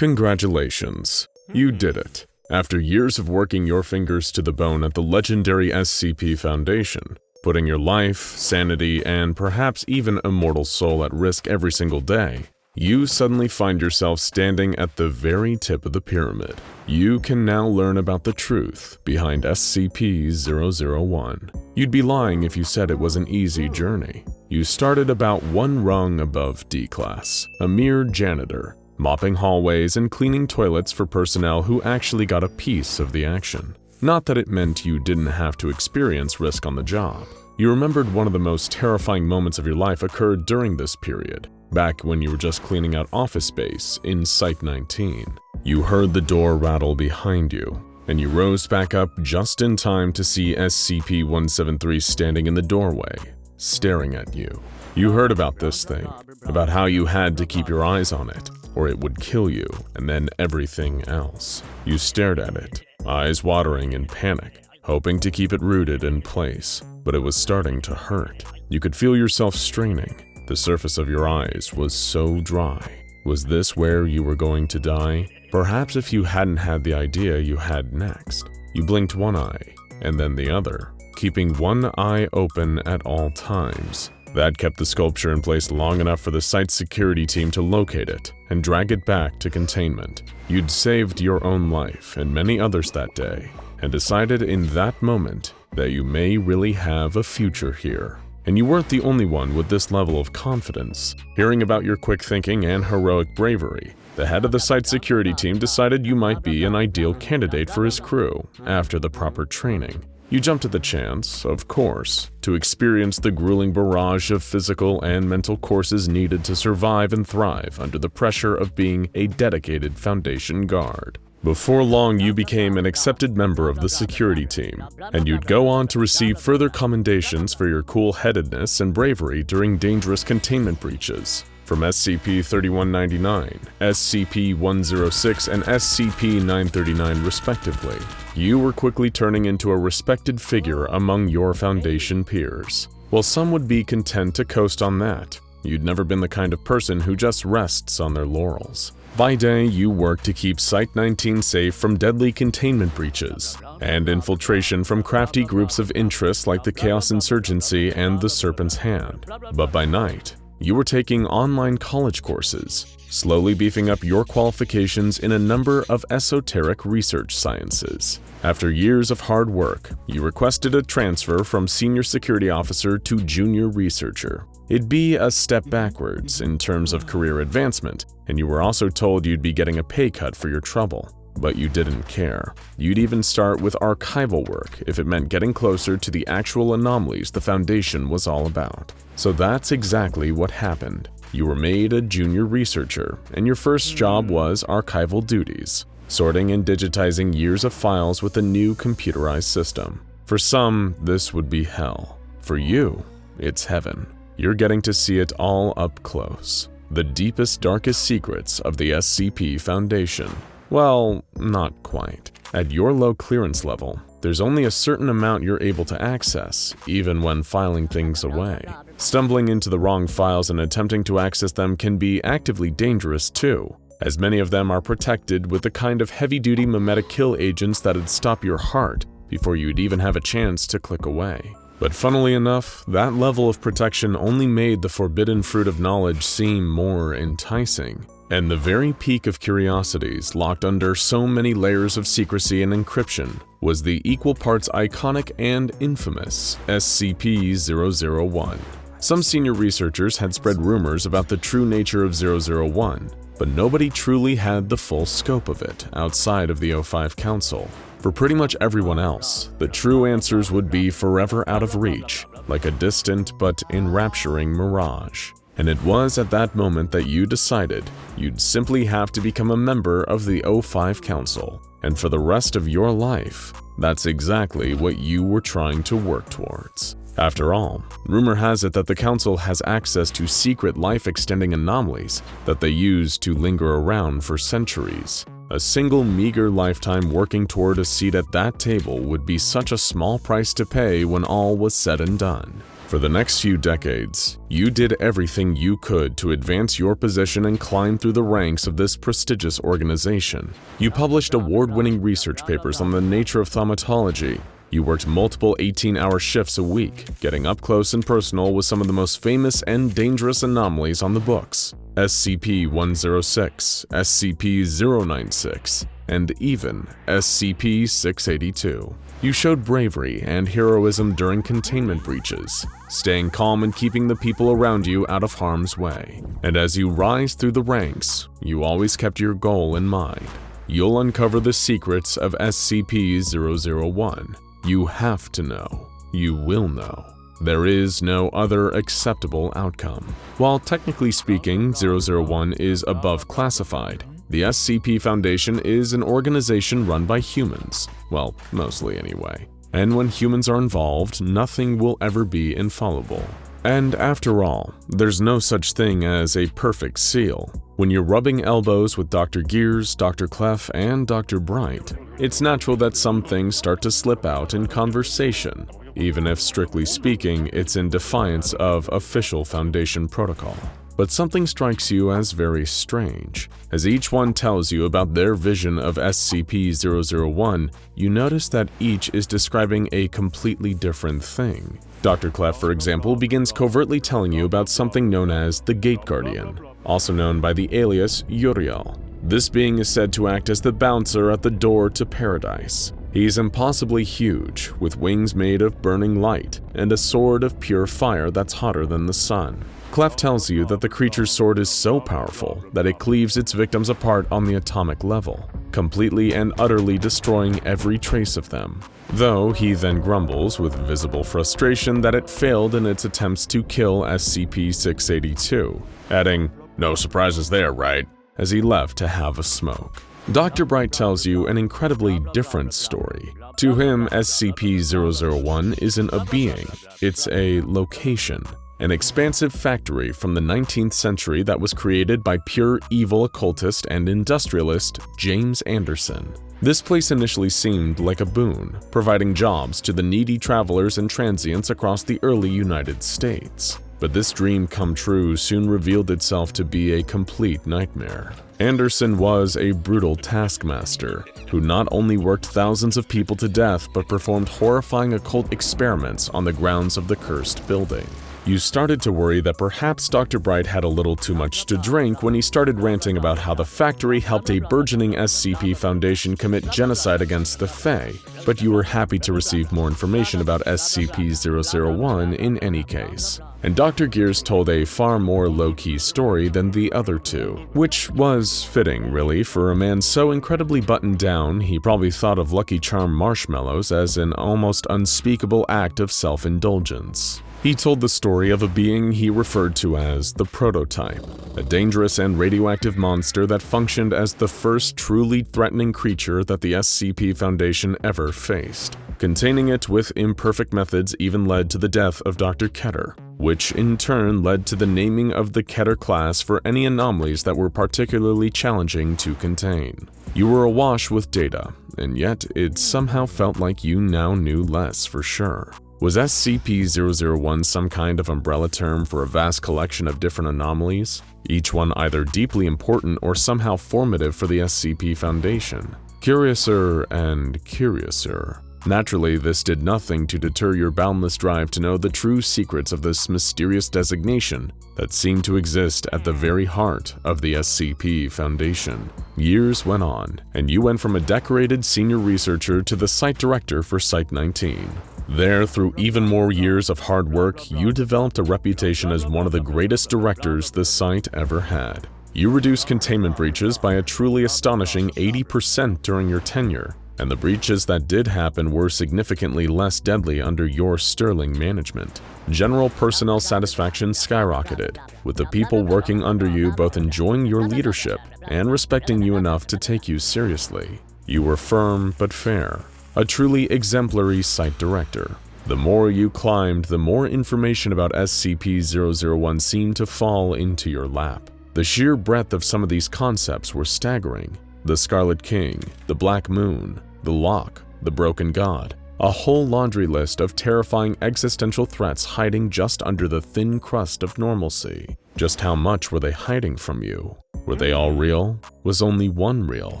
Congratulations, you did it. After years of working your fingers to the bone at the legendary SCP Foundation, putting your life, sanity, and perhaps even immortal soul at risk every single day, you suddenly find yourself standing at the very tip of the pyramid. You can now learn about the truth behind SCP-001. You'd be lying if you said it was an easy journey. You started about one rung above D-Class, a mere janitor, mopping hallways and cleaning toilets for personnel who actually got a piece of the action. Not that it meant you didn't have to experience risk on the job. You remembered one of the most terrifying moments of your life occurred during this period, back when you were just cleaning out office space in Site 19. You heard the door rattle behind you, and you rose back up just in time to see SCP-173 standing in the doorway, staring at you. You heard about this thing, about how you had to keep your eyes on it, or it would kill you, and then everything else. You stared at it, eyes watering in panic, hoping to keep it rooted in place, but it was starting to hurt. You could feel yourself straining. The surface of your eyes was so dry. Was this where you were going to die? Perhaps if you hadn't had the idea you had next. You blinked one eye, and then the other, keeping one eye open at all times. That kept the sculpture in place long enough for the site's security team to locate it and drag it back to containment. You'd saved your own life and many others that day, and decided in that moment that you may really have a future here. And you weren't the only one with this level of confidence. Hearing about your quick thinking and heroic bravery, the head of the site security team decided you might be an ideal candidate for his crew after the proper training. You jumped at the chance, of course, to experience the grueling barrage of physical and mental courses needed to survive and thrive under the pressure of being a dedicated Foundation guard. Before long, you became an accepted member of the security team, and you'd go on to receive further commendations for your cool-headedness and bravery during dangerous containment breaches. From SCP-3199, SCP-106, and SCP-939 respectively, you were quickly turning into a respected figure among your Foundation peers. While some would be content to coast on that, you'd never been the kind of person who just rests on their laurels. By day, you worked to keep Site-19 safe from deadly containment breaches and infiltration from crafty groups of interest like the Chaos Insurgency and the Serpent's Hand. But by night, you were taking online college courses, slowly beefing up your qualifications in a number of esoteric research sciences. After years of hard work, you requested a transfer from senior security officer to junior researcher. It'd be a step backwards in terms of career advancement, and you were also told you'd be getting a pay cut for your trouble. But you didn't care. You'd even start with archival work if it meant getting closer to the actual anomalies the Foundation was all about. So that's exactly what happened. You were made a junior researcher, and your first job was archival duties, sorting and digitizing years of files with a new computerized system. For some, this would be hell. For you, it's heaven. You're getting to see it all up close. The deepest, darkest secrets of the SCP Foundation. Well, not quite. At your low clearance level, there's only a certain amount you're able to access, even when filing things away. Stumbling into the wrong files and attempting to access them can be actively dangerous too, as many of them are protected with the kind of heavy-duty mimetic kill agents that'd stop your heart before you'd even have a chance to click away. But funnily enough, that level of protection only made the forbidden fruit of knowledge seem more enticing. And the very peak of curiosities, locked under so many layers of secrecy and encryption, was the equal parts iconic and infamous SCP-001. Some senior researchers had spread rumors about the true nature of 001, but nobody truly had the full scope of it outside of the O5 Council. For pretty much everyone else, the true answers would be forever out of reach, like a distant but enrapturing mirage. And it was at that moment that you decided you'd simply have to become a member of the O5 Council. And for the rest of your life, that's exactly what you were trying to work towards. After all, rumor has it that the Council has access to secret life-extending anomalies that they use to linger around for centuries. A single meager lifetime working toward a seat at that table would be such a small price to pay when all was said and done. For the next few decades, you did everything you could to advance your position and climb through the ranks of this prestigious organization. You published award-winning research papers on the nature of thaumatology. You worked multiple 18-hour shifts a week, getting up close and personal with some of the most famous and dangerous anomalies on the books: SCP-106, SCP-096, and even SCP-682. You showed bravery and heroism during containment breaches, staying calm and keeping the people around you out of harm's way. And as you rise through the ranks, you always kept your goal in mind. You'll uncover the secrets of SCP-001. You have to know. You will know. There is no other acceptable outcome. While technically speaking, 001 is above classified, the SCP Foundation is an organization run by humans. Well, mostly anyway. And when humans are involved, nothing will ever be infallible. And after all, there's no such thing as a perfect seal. When you're rubbing elbows with Dr. Gears, Dr. Clef, and Dr. Bright, it's natural that some things start to slip out in conversation, even if strictly speaking, it's in defiance of official Foundation protocol. But something strikes you as very strange. As each one tells you about their vision of SCP-001, you notice that each is describing a completely different thing. Dr. Clef, for example, begins covertly telling you about something known as the Gate Guardian, also known by the alias Uriel. This being is said to act as the bouncer at the door to paradise. He's impossibly huge, with wings made of burning light and a sword of pure fire that's hotter than the sun. Clef tells you that the creature's sword is so powerful that it cleaves its victims apart on the atomic level, completely and utterly destroying every trace of them. Though he then grumbles with visible frustration that it failed in its attempts to kill SCP-682, adding, "No surprises there, right?" as he left to have a smoke. Dr. Bright tells you an incredibly different story. To him, SCP-001 isn't a being, it's a location. An expansive factory from the 19th century that was created by pure evil occultist and industrialist James Anderson. This place initially seemed like a boon, providing jobs to the needy travelers and transients across the early United States. But this dream come true soon revealed itself to be a complete nightmare. Anderson was a brutal taskmaster who not only worked thousands of people to death but performed horrifying occult experiments on the grounds of the cursed building. You started to worry that perhaps Dr. Bright had a little too much to drink when he started ranting about how the factory helped a burgeoning SCP Foundation commit genocide against the Fae, but you were happy to receive more information about SCP-001 in any case. And Dr. Gears told a far more low-key story than the other two, which was fitting, really, for a man so incredibly buttoned down he probably thought of Lucky Charm marshmallows as an almost unspeakable act of self-indulgence. He told the story of a being he referred to as the Prototype, a dangerous and radioactive monster that functioned as the first truly threatening creature that the SCP Foundation ever faced. Containing it with imperfect methods even led to the death of Dr. Keter, which in turn led to the naming of the Keter class for any anomalies that were particularly challenging to contain. You were awash with data, and yet it somehow felt like you now knew less for sure. Was SCP-001 some kind of umbrella term for a vast collection of different anomalies, each one either deeply important or somehow formative for the SCP Foundation? Curiouser and curiouser. Naturally, this did nothing to deter your boundless drive to know the true secrets of this mysterious designation that seemed to exist at the very heart of the SCP Foundation. Years went on, and you went from a decorated senior researcher to the site director for Site-19. There, through even more years of hard work, you developed a reputation as one of the greatest directors the site ever had. You reduced containment breaches by a truly astonishing 80% during your tenure, and the breaches that did happen were significantly less deadly under your sterling management. General personnel satisfaction skyrocketed, with the people working under you both enjoying your leadership and respecting you enough to take you seriously. You were firm but fair. A truly exemplary site director. The more you climbed, the more information about SCP-001 seemed to fall into your lap. The sheer breadth of some of these concepts were staggering. The Scarlet King, the Black Moon, the Lock, the Broken God, A whole laundry list of terrifying existential threats hiding just under the thin crust of normalcy. Just how much were they hiding from you? Were they all real? Was only one real,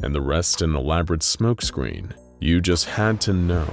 and the rest an elaborate smokescreen? You just had to know.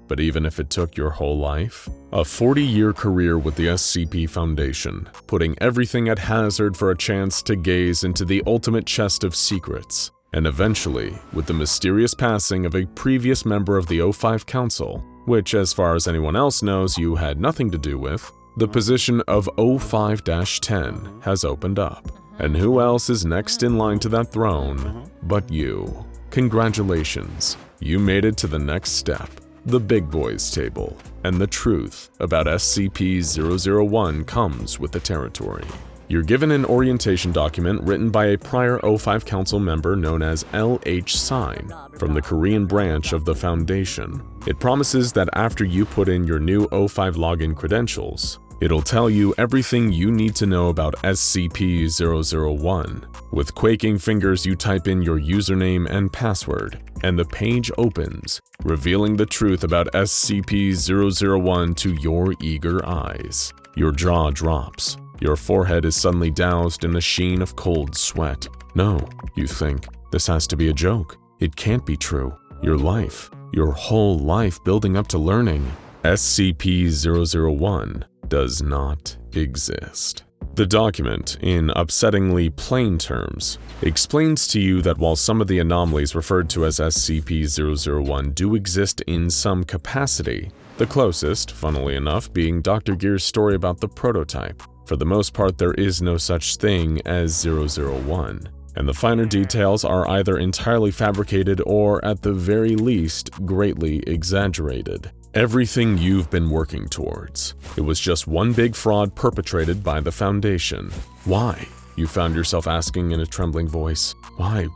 But even if it took your whole life? A 40-year career with the SCP Foundation, putting everything at hazard for a chance to gaze into the ultimate chest of secrets. And eventually, with the mysterious passing of a previous member of the 05 Council, which as far as anyone else knows you had nothing to do with, the position of 05-10 has opened up. And who else is next in line to that throne but you? Congratulations, you made it to the next step. The big boys table, and the truth about SCP-001 comes with the territory. You're given an orientation document written by a prior 05 Council member known as L.H. Sein from the Korean branch of the Foundation. It promises that after you put in your new 05 login credentials, it'll tell you everything you need to know about SCP-001. With quaking fingers, you type in your username and password, and the page opens, revealing the truth about SCP-001 to your eager eyes. Your jaw drops. Your forehead is suddenly doused in a sheen of cold sweat. No, you think, this has to be a joke. It can't be true. Your life, your whole life building up to learning, SCP-001 does not exist. The document, in upsettingly plain terms, explains to you that while some of the anomalies referred to as SCP-001 do exist in some capacity, the closest, funnily enough, being Dr. Gear's story about the prototype. For the most part, there is no such thing as 001, and the finer details are either entirely fabricated or, at the very least, greatly exaggerated. Everything you've been working towards. It was just one big fraud perpetrated by the Foundation. Why? You found yourself asking in a trembling voice. Why?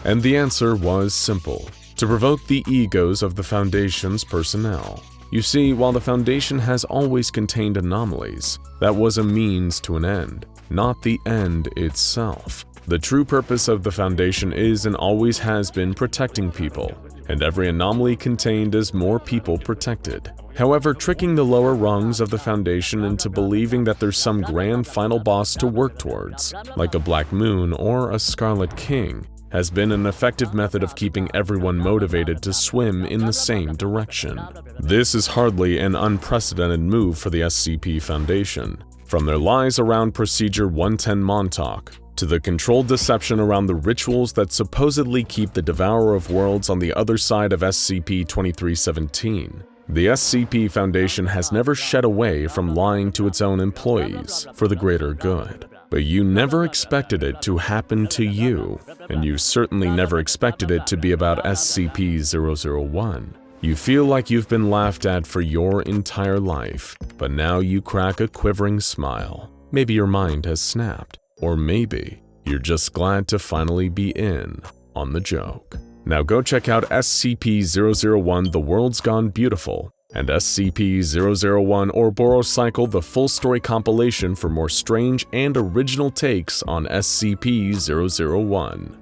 And the answer was simple. To provoke the egos of the Foundation's personnel. You see, while the Foundation has always contained anomalies, that was a means to an end, not the end itself. The true purpose of the Foundation is and always has been protecting people, and every anomaly contained is more people protected. However, tricking the lower rungs of the Foundation into believing that there's some grand final boss to work towards, like a Black Moon or a Scarlet King, has been an effective method of keeping everyone motivated to swim in the same direction. This is hardly an unprecedented move for the SCP Foundation. From their lies around Procedure 110 Montauk, to the controlled deception around the rituals that supposedly keep the Devourer of Worlds on the other side of SCP-2317, the SCP Foundation has never shied away from lying to its own employees for the greater good. But you never expected it to happen to you, and you certainly never expected it to be about SCP-001. You feel like you've been laughed at for your entire life, but now you crack a quivering smile. Maybe your mind has snapped, or maybe you're just glad to finally be in on the joke. Now go check out SCP-001 The World's Gone Beautiful and SCP-001 Ouroboros Cycle The Full Story Compilation for more strange and original takes on SCP-001.